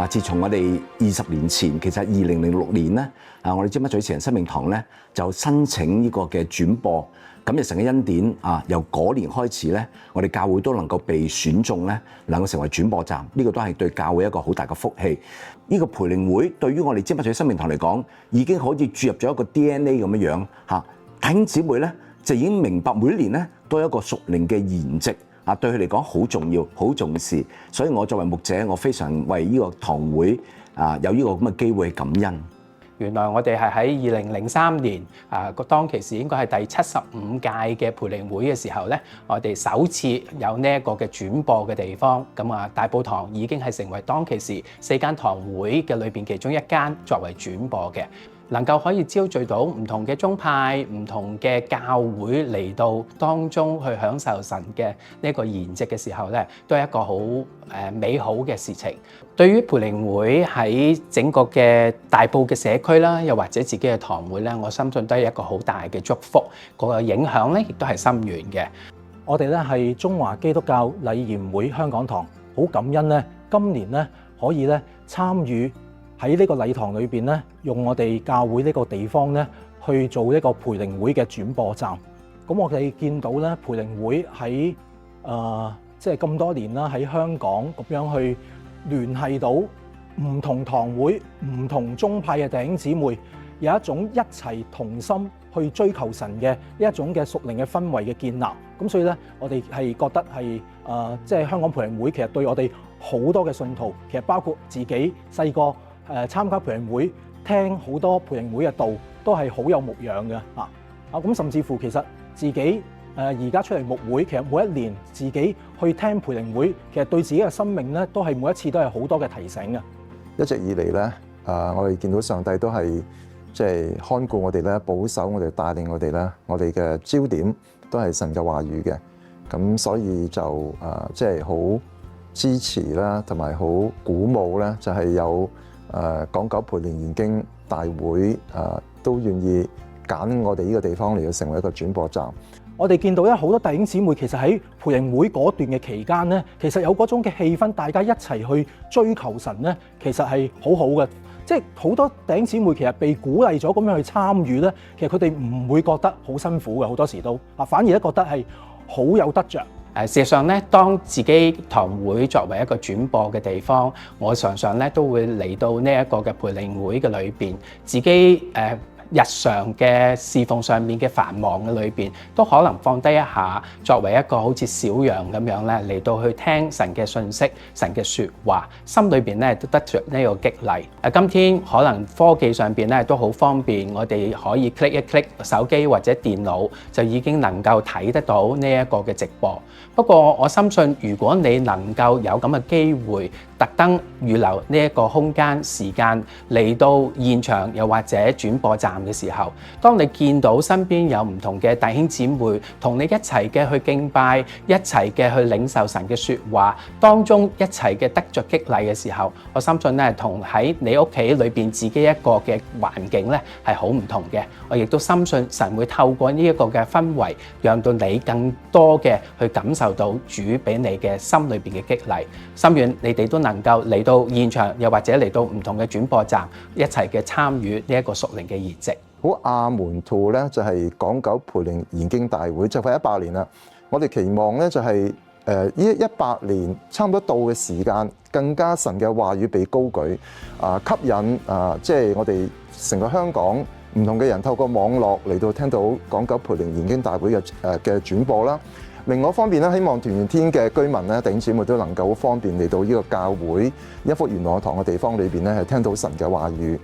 自從我哋20年前，其實2006年咧，我哋尖沙咀慈仁生命堂咧就申請呢個嘅轉播。咁就神嘅恩典由嗰年開始咧，我哋教會都能夠被選中咧，能夠成為轉播站，呢個都係對教會一個好大嘅福氣。呢個培靈會對於我哋尖沙咀生命堂嚟講，已經可以注入咗一個 DNA 咁樣嚇。弟兄姊妹咧就已經明白每一年咧都有一個屬靈嘅筵席對佢嚟講好重要、好重視。所以我作為牧者，我非常為呢個堂會有呢個咁嘅機會去感恩。原來我哋係喺2003年當其時應該係第75屆嘅培靈會嘅時候咧，我哋首次有呢一個嘅轉播嘅地方。咁大埔堂已經係成為當其時4間堂會嘅裏邊其中一間作為轉播嘅。能夠可以招聚到唔同嘅宗派、唔同嘅教會嚟到當中去享受神嘅呢個筵席嘅時候咧，都係一個好美好嘅事情。對於培靈會喺整個嘅大埔嘅社區啦，又或者自己嘅堂會咧，我相信都係一個好大嘅祝福。個影響咧，亦都係深遠嘅。我哋咧係中華基督教禮賢會香港堂，好感恩咧，今年咧可以咧參與喺呢個禮堂裏邊咧，用我哋教會呢個地方咧去做一個培靈會嘅轉播站。咁我哋見到咧，培靈會喺即係咁多年啦，喺香港咁樣去聯繫到唔同堂會、唔同宗派嘅弟兄姊妹，有一種一齊同心去追求神嘅呢一種嘅屬靈嘅氛圍嘅建立。咁所以咧，我哋係覺得係即係香港培靈會其實對我哋好多嘅信徒，其實包括自己細個參加培靈會，聽好多培靈會嘅道，都係好有牧養嘅咁甚至乎其實自己而家出嚟牧會，其實每一年自己去聽培靈會，其實對自己嘅生命咧，都係每一次都係好多嘅提醒嘅。一直以嚟咧，我哋見到上帝都係即係看顧我哋咧，保守我哋，帶領我哋咧，我哋嘅焦點都係神嘅話語嘅。咁所以就即係好支持啦，同埋好鼓舞咧，就係有港九培靈研經大會都願意揀我哋呢個地方嚟到成為一個轉播站。我哋見到咧好多弟兄姊妹其實喺培靈會嗰段嘅期間咧，其實有嗰種嘅氣氛，大家一齊去追求神咧，其實係好好嘅。即係好多弟兄姊妹其實被鼓勵咗咁樣去參與咧，其實佢哋唔會覺得好辛苦嘅，好多時都反而咧覺得係好有得着。事實上咧，當自己堂會作為一個轉播嘅地方，我常常咧都會嚟到呢一個嘅培靈會嘅裏邊，自己日常嘅侍奉上面嘅繁忙嘅裏邊，都可能放低一下，作為一個好似小羊咁樣咧嚟到去聽神嘅信息、神嘅説話，心裏邊咧都得着呢個激勵。今天可能科技上邊咧都好方便，我哋可以 click 一 click 手機或者電腦就已經能夠睇得到呢一個嘅直播。不過我深信，如果你能夠有咁嘅機會，特登預留呢一個空間時間嚟到現場，又或者轉播站嘅時候，當你見到身邊有唔同嘅弟兄姊妹同你一齊嘅去敬拜，一齊嘅去領受神嘅説話，當中一齊嘅得着激勵嘅時候，我深信咧，同喺你屋企裏邊自己一個嘅環境咧係好唔同嘅。我亦都深信神會透過呢一個嘅氛圍，讓到你更多嘅去感受到主俾你嘅心裏邊嘅激勵。心願你哋都能夠嚟到現場，又或者嚟到唔同嘅轉播站，一齊嘅參與呢一個屬靈嘅筵席。好亞門圖咧，就係港九培靈研經大會，就快100年啦。我哋期望咧就係呢100年差唔多到嘅時間，更加神嘅話語被高舉，吸引即係我哋成個香港唔同嘅人透過網絡嚟到聽到港九培靈研經大會嘅轉播啦。另外一方面咧，希望團圓天嘅居民咧、弟兄姊妹都能夠好方便嚟到呢個教會一幅元朗堂嘅地方裏邊咧，係聽到神嘅話語。